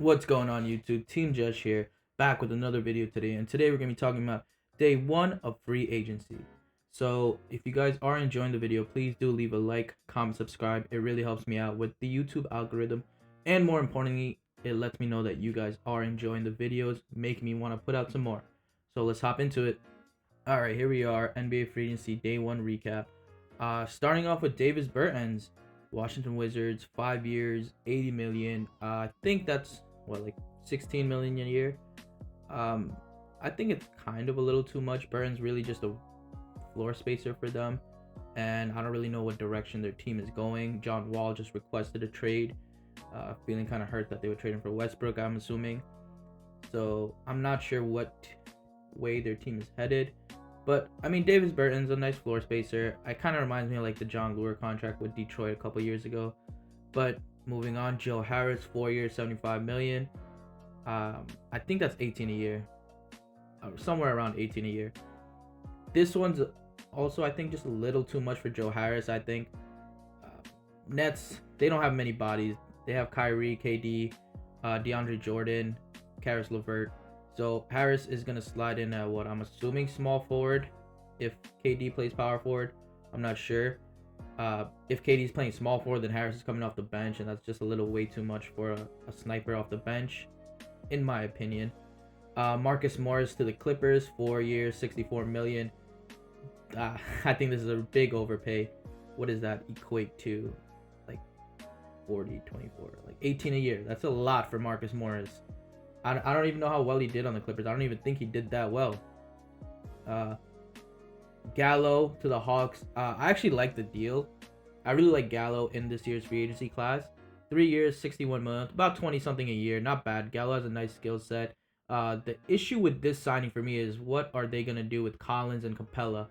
What's going on YouTube? Teamjesh here, back with another video today. And today we're going to be talking about day 1 of free agency. So if you guys are enjoying the video, please do leave a like, comment, subscribe. It really helps me out with the YouTube algorithm. And more importantly, it lets me know that you guys are enjoying the videos, making me want to put out some more. So let's hop into it. Alright, here we are, NBA free agency day 1 recap. Starting off with Davis Bertans. Washington Wizards, 5 years, 80 million. I think that's what, like 16 million a year. I think it's kind of a little too much. Burton's really just a floor spacer for them, and I don't really know what direction their team is going. John Wall just requested a trade, feeling kind of hurt that they would trade him for Westbrook, I'm assuming. So I'm not sure what way their team is headed. But I mean, Davis Bertans a nice floor spacer. It kind of reminds me of like the John Lure contract with Detroit a couple years ago. But moving on, Joe Harris, 4 years, 75 million. I think that's 18 a year, somewhere around 18 a year. This one's also, I think, just a little too much for Joe Harris. I think Nets, they don't have many bodies. They have Kyrie, KD, DeAndre Jordan, Karis LeVert. So Harris is going to slide in at what I'm assuming small forward if KD plays power forward. I'm not sure. If KD's playing small forward, then Harris is coming off the bench, and that's just a little way too much for a sniper off the bench, in my opinion. Marcus Morris to the Clippers, 4 years, 64 million. I think this is a big overpay. What does that equate to? Like 40, 24, like 18 a year. That's a lot for Marcus Morris. I don't even know how well he did on the Clippers. I don't even think he did that well. Gallo to the Hawks. I actually like the deal. I really like Gallo in this year's free agency class. 3 years, 61 million, about 20 something a year. Not bad. Gallo has a nice skill set. The issue with this signing for me is what are they gonna do with Collins and Capella?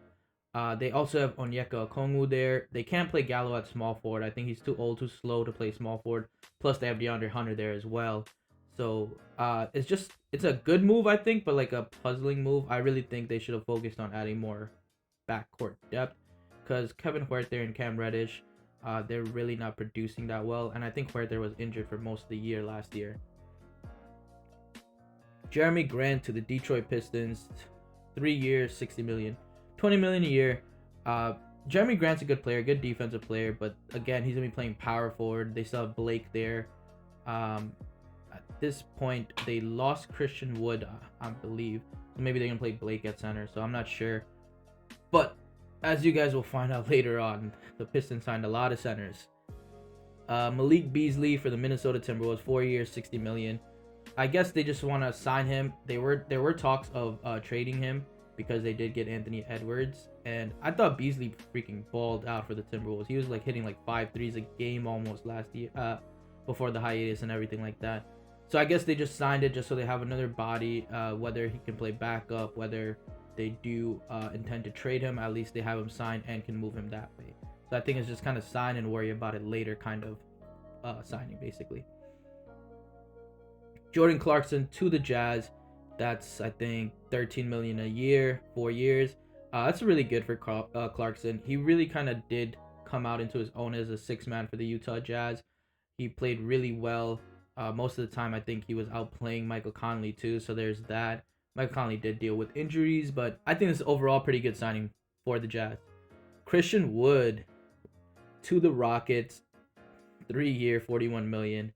They also have Onyeka Okongwu there. They can't play Gallo at small forward. I think he's too old, too slow to play small forward. Plus they have DeAndre Hunter there as well. So it's a good move, I think, but like a puzzling move. I really think they should have focused on adding more backcourt depth, because Kevin Huerter and Cam Reddish, they're really not producing that well, and I think Huerter was injured for most of the year last year. Jeremy Grant to the Detroit Pistons, 3 years, 60 million, 20 million a year. Jeremy Grant's a good player, good defensive player, but again, he's gonna be playing power forward. They still have Blake there. At this point, they lost Christian Wood, I believe. So maybe they're going to play Blake at center. So I'm not sure. But as you guys will find out later on, the Pistons signed a lot of centers. Malik Beasley for the Minnesota Timberwolves, 4 years, 60 million. I guess they just want to sign him. There were talks of trading him because they did get Anthony Edwards. And I thought Beasley freaking balled out for the Timberwolves. He was like hitting like 5 threes a game almost last year, before the hiatus and everything like that. So I guess they just signed it just so they have another body, whether he can play backup, whether they do intend to trade him, at least they have him signed and can move him that way. So I think it's just kind of sign and worry about it later kind of signing, basically. Jordan Clarkson to the Jazz. That's, I think, 13 million a year, 4 years. That's really good for Clarkson. He really kind of did come out into his own as a six-man for the Utah Jazz. He played really well. Most of the time, I think he was outplaying Michael Conley too, so there's that. Michael Conley did deal with injuries, but I think this is overall pretty good signing for the Jazz. Christian Wood to the Rockets, 3 year, 41 million.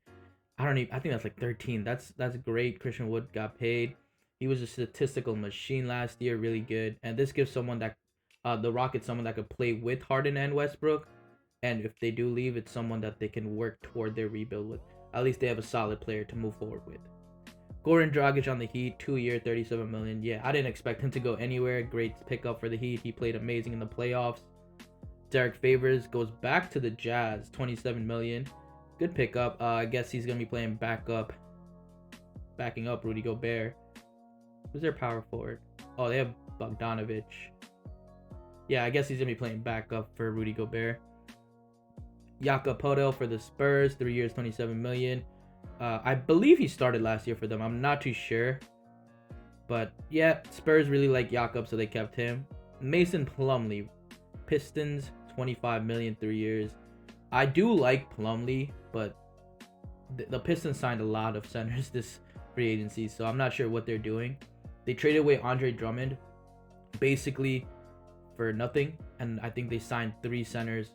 I think that's like 13. That's great. Christian Wood got paid. He was a statistical machine last year, really good. And this gives someone that the Rockets someone that could play with Harden and Westbrook. And if they do leave, it's someone that they can work toward their rebuild with. At least they have a solid player to move forward with. Goran Dragic on the Heat, 2 year, 37 million. Yeah, I didn't expect him to go anywhere. Great pickup for the Heat. He played amazing in the playoffs. Derek Favors goes back to the Jazz, 27 million. Good pickup. I guess he's going to be playing backing up Rudy Gobert. Who's their power forward? Oh, they have Bogdanovic. Yeah, I guess he's going to be playing backup for Rudy Gobert. Jakob Poeltl for the Spurs, 3 years, 27 million. I believe he started last year for them. I'm not too sure. But yeah, Spurs really like Jakob, so they kept him. Mason Plumlee, Pistons, 25 million, 3 years. I do like Plumlee, but the Pistons signed a lot of centers this free agency, so I'm not sure what they're doing. They traded away Andre Drummond basically for nothing, and I think they signed 3 centers,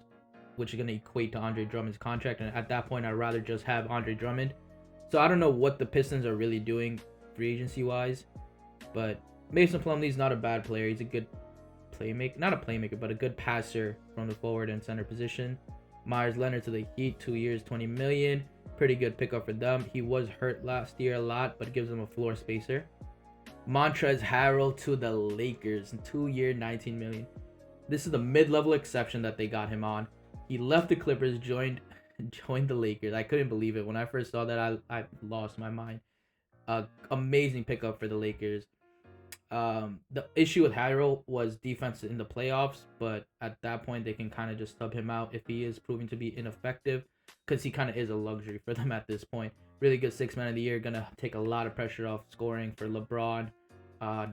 which is going to equate to Andre Drummond's contract. And at that point, I'd rather just have Andre Drummond. So I don't know what the Pistons are really doing free agency wise, but Mason Plumlee's not a bad player. He's a good playmaker, not a playmaker, but a good passer from the forward and center position. Myers Leonard to the Heat, 2 years, $20 million. Pretty good pickup for them. He was hurt last year a lot, but gives them a floor spacer. Montrezl Harrell to the Lakers, 2 year, $19 million. This is the mid-level exception that they got him on. He left the Clippers, joined the Lakers. I couldn't believe it when I first saw that. I lost my mind. Amazing pickup for the Lakers. The issue with Harrell was defense in the playoffs, but at that point they can kind of just sub him out if he is proving to be ineffective, because he kind of is a luxury for them at this point. Really good 6th man of the year, gonna take a lot of pressure off scoring for LeBron,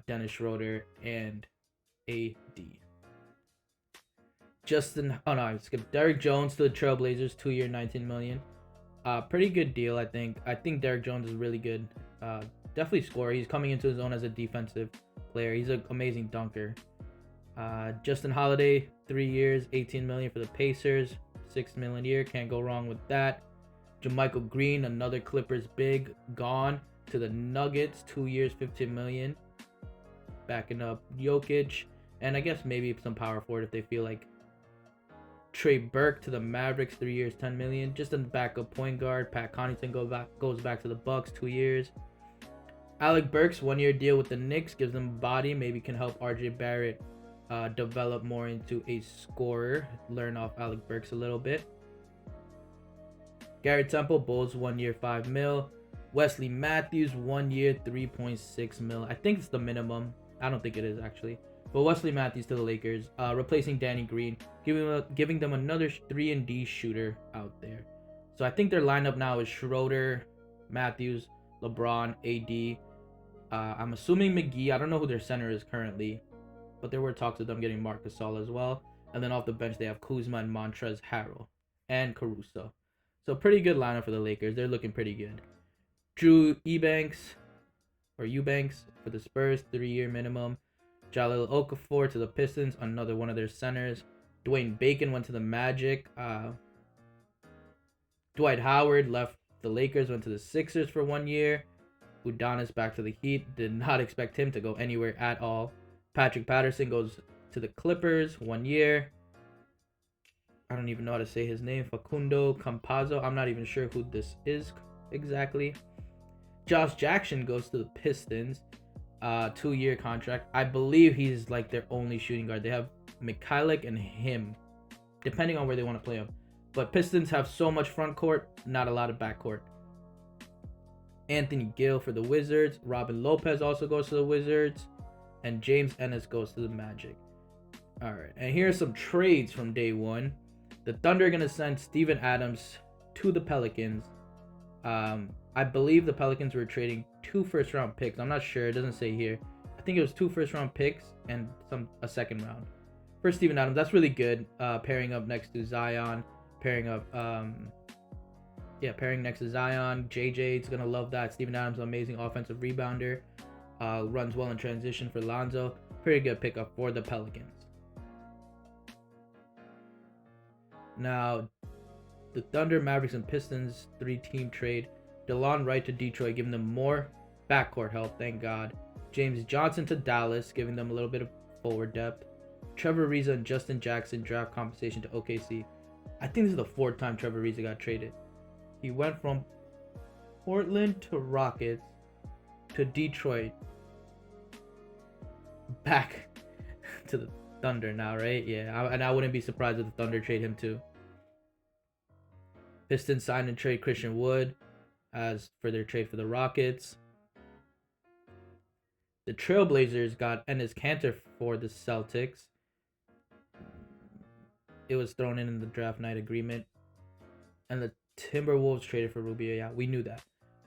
Dennis Schroeder, and AD. I skipped Derrick Jones to the Trailblazers, 2 year, $19 million. Pretty good deal, I think. I think Derrick Jones is really good. Definitely scorer. He's coming into his own as a defensive player. He's an amazing dunker. Justin Holiday, 3 years, $18 million for the Pacers, $6 million a year. Can't go wrong with that. JaMychal Green, another Clippers big, gone to the Nuggets, 2 years, $15 million. Backing up Jokic, and I guess maybe some power forward if they feel like. Trey Burke to the Mavericks, 3 years, $10 million. Just a backup point guard. Pat Connaughton goes back to the Bucks, 2 years. Alec Burks, 1 year deal with the Knicks, gives them body. Maybe can help RJ Barrett develop more into a scorer. Learn off Alec Burks a little bit. Garrett Temple, Bulls, 1 year, $5 million. Wesley Matthews, 1 year, $3.6 million. I think it's the minimum. I don't think it is actually. But Wesley Matthews to the Lakers, replacing Danny Green, giving them another 3-and-D shooter out there. So I think their lineup now is Schroeder, Matthews, LeBron, AD. I'm assuming McGee. I don't know who their center is currently, but there were talks of them getting Marc Gasol as well. And then off the bench they have Kuzma and Montrezl Harrell and Caruso. So pretty good lineup for the Lakers. They're looking pretty good. Jrue Eubanks for the Spurs, 3 year minimum. Jahlil Okafor to the Pistons, another one of their centers. Dwayne Bacon went to the Magic. Dwight Howard left the Lakers, went to the Sixers for 1 year. Udonis back to the Heat. Did not expect him to go anywhere at all. Patrick Patterson goes to the Clippers, 1 year. I don't even know how to say his name. Facundo Campazzo. I'm not even sure who this is exactly. Josh Jackson goes to the Pistons. 2 year contract. I believe he's like their only shooting guard. They have Mikhailiuk and him, depending on where they want to play him. But Pistons have so much front court, not a lot of back court. Anthony Gill for the Wizards. Robin Lopez also goes to the Wizards. And James Ennis goes to the Magic. Alright, and here are some trades from day one. The Thunder are going to send Steven Adams to the Pelicans. I believe the Pelicans were trading 2 first-round picks. I'm not sure. It doesn't say here. I think it was 2 first-round picks and a second round. For Steven Adams, that's really good. Pairing up next to Zion. Pairing next to Zion. JJ's going to love that. Steven Adams, amazing offensive rebounder. Runs well in transition for Lonzo. Pretty good pickup for the Pelicans. Now, the Thunder, Mavericks, and Pistons 3-team trade. DeLon Wright to Detroit, giving them more backcourt help, thank God. James Johnson to Dallas, giving them a little bit of forward depth. Trevor Ariza and Justin Jackson draft compensation to OKC. I think this is the 4th time Trevor Ariza got traded. He went from Portland to Rockets to Detroit, back to the Thunder now, right? Yeah, and I wouldn't be surprised if the Thunder trade him too. Pistons signed and trade Christian Wood as for their trade for the Rockets. The Trailblazers got Enes Kanter for the Celtics. It was thrown in the draft night agreement. And the Timberwolves traded for Rubio. Yeah, we knew that.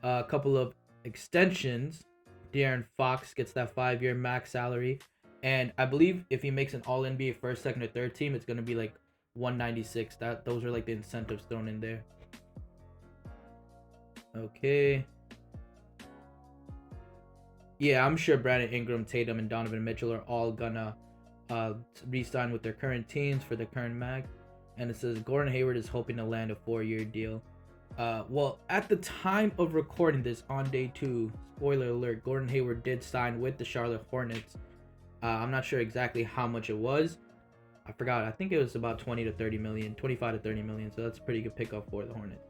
A couple of extensions. De'Aaron Fox gets that 5-year max salary. And I believe if he makes an All-NBA first, second, or third team, it's going to be like 196. Those are like the incentives thrown in there. Okay. Yeah, I'm sure Brandon Ingram, Tatum, and Donovan Mitchell are all gonna re-sign with their current teams for the current mag. And it says Gordon Hayward is hoping to land a 4-year deal. Well, at the time of recording this on day 2, spoiler alert, Gordon Hayward did sign with the Charlotte Hornets. I'm not sure exactly how much it was. I forgot. I think it was about 20 to 30 million, 25 to 30 million. So that's a pretty good pickup for the Hornets.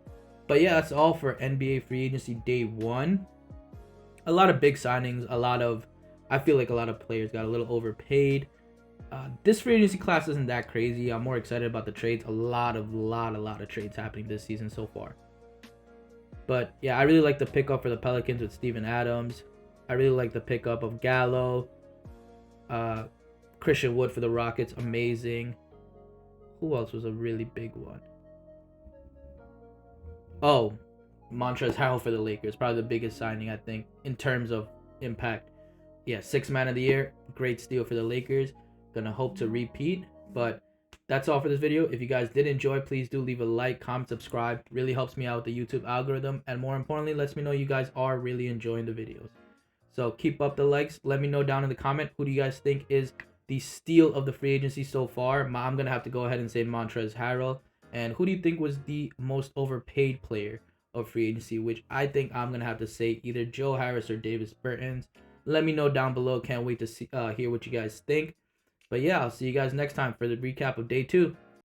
But yeah, that's all for NBA free agency day 1. A lot of big signings. I feel like a lot of players got a little overpaid. This free agency class isn't that crazy. I'm more excited about the trades. A lot of trades happening this season so far. But yeah, I really like the pickup for the Pelicans with Steven Adams. I really like the pickup of Gallo. Christian Wood for the Rockets, amazing. Who else was a really big one? Oh, Montrezl Harrell for the Lakers, probably the biggest signing I think in terms of impact. Yeah, 6th man of the year, great steal for the Lakers. Gonna hope to repeat. But that's all for this video. If you guys did enjoy, please do leave a like, comment, subscribe. Really helps me out with the YouTube algorithm, and more importantly, lets me know you guys are really enjoying the videos. So keep up the likes. Let me know down in the comment who do you guys think is the steal of the free agency so far. I'm gonna have to go ahead and say Montrezl Harrell. And who do you think was the most overpaid player of free agency? Which I think I'm gonna have to say either Joe Harris or Davis Bertans. Let me know down below. Can't wait to see hear what you guys think. But yeah, I'll see you guys next time for the recap of day 2.